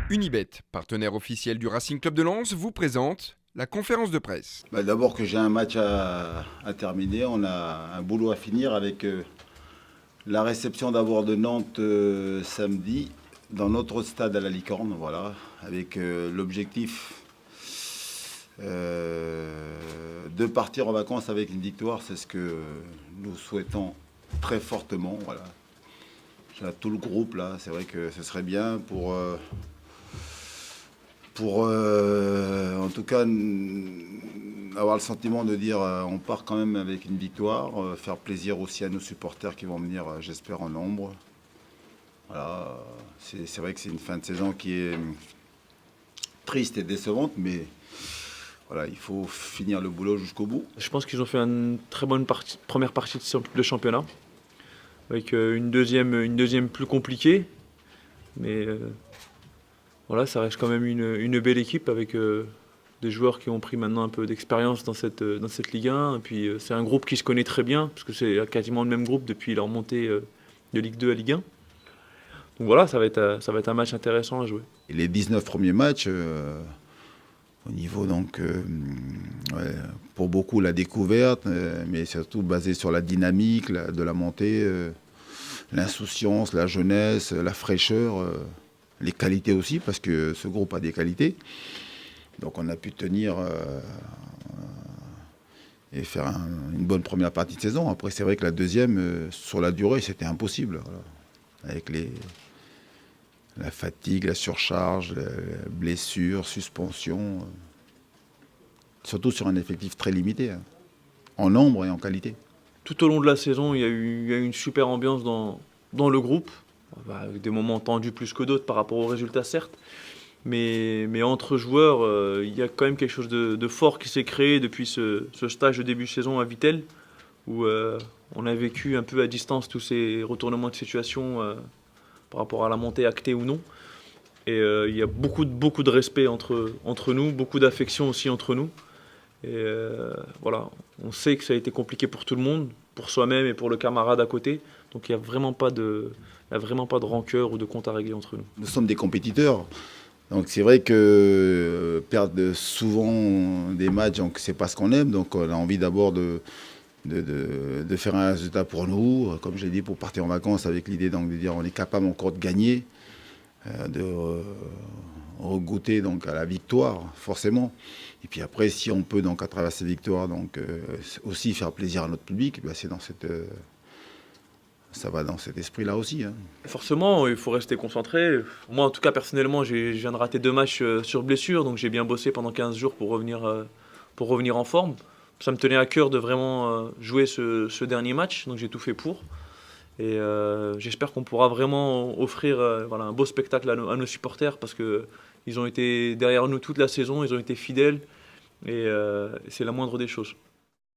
Unibet, partenaire officiel du Racing Club de Lens, vous présente la conférence de presse. D'abord que j'ai un match à terminer, on a un boulot à finir avec la réception d'abord de Nantes samedi dans notre stade à la Licorne, voilà, avec l'objectif de partir en vacances avec une victoire, c'est ce que nous souhaitons très fortement, voilà. J'ai tout le groupe là, c'est vrai que ce serait bien pour en tout cas avoir le sentiment de dire on part quand même avec une victoire, faire plaisir aussi à nos supporters qui vont venir, j'espère, en nombre. Voilà, c'est vrai que c'est une fin de saison qui est triste et décevante, mais voilà, il faut finir le boulot jusqu'au bout. Je pense qu'ils ont fait une très bonne première partie de championnat, avec une deuxième plus compliquée, mais voilà, ça reste quand même une belle équipe avec des joueurs qui ont pris maintenant un peu d'expérience dans cette Ligue 1. Et puis c'est un groupe qui se connaît très bien, parce que c'est quasiment le même groupe depuis leur montée de Ligue 2 à Ligue 1. Donc voilà, ça va être un match intéressant à jouer. Et les 19 premiers matchs, au niveau donc, ouais, pour beaucoup la découverte, mais surtout basé sur la dynamique de la montée, l'insouciance, la jeunesse, la fraîcheur, les qualités aussi, parce que ce groupe a des qualités. Donc on a pu tenir et faire une bonne première partie de saison. Après c'est vrai que la deuxième, sur la durée, c'était impossible. Voilà. Avec la fatigue, la surcharge, la blessure, suspension. Surtout sur un effectif très limité, hein, en nombre et en qualité. Tout au long de la saison, il y a eu une super ambiance dans le groupe, avec des moments tendus plus que d'autres par rapport aux résultats certes. Mais entre joueurs, il y a quand même quelque chose de fort qui s'est créé depuis ce stage de début de saison à Vittel, où on a vécu un peu à distance tous ces retournements de situation par rapport à la montée actée ou non. Et il y a beaucoup de respect entre nous, beaucoup d'affection aussi entre nous. Et voilà, on sait que ça a été compliqué pour tout le monde, pour soi-même et pour le camarade à côté. Donc il n'y a vraiment pas de rancœur ou de compte à régler entre nous. Nous sommes des compétiteurs. Donc c'est vrai que perdre souvent des matchs, donc c'est pas ce qu'on aime. Donc on a envie d'abord de faire un résultat pour nous, comme j'ai dit, pour partir en vacances avec l'idée donc de dire on est capable encore de gagner, de regoûter donc à la victoire forcément. Et puis après, si on peut donc à travers ces victoires donc aussi faire plaisir à notre public, ben, c'est dans ça va dans cet esprit-là aussi, hein. Forcément, il faut rester concentré. Moi, en tout cas, personnellement, je viens de rater 2 matchs sur blessure, donc j'ai bien bossé pendant 15 jours pour revenir en forme. Ça me tenait à cœur de vraiment jouer ce dernier match, donc j'ai tout fait pour. Et j'espère qu'on pourra vraiment offrir voilà, un beau spectacle à nos supporters, parce qu'ils ont été derrière nous toute la saison, ils ont été fidèles, et c'est la moindre des choses.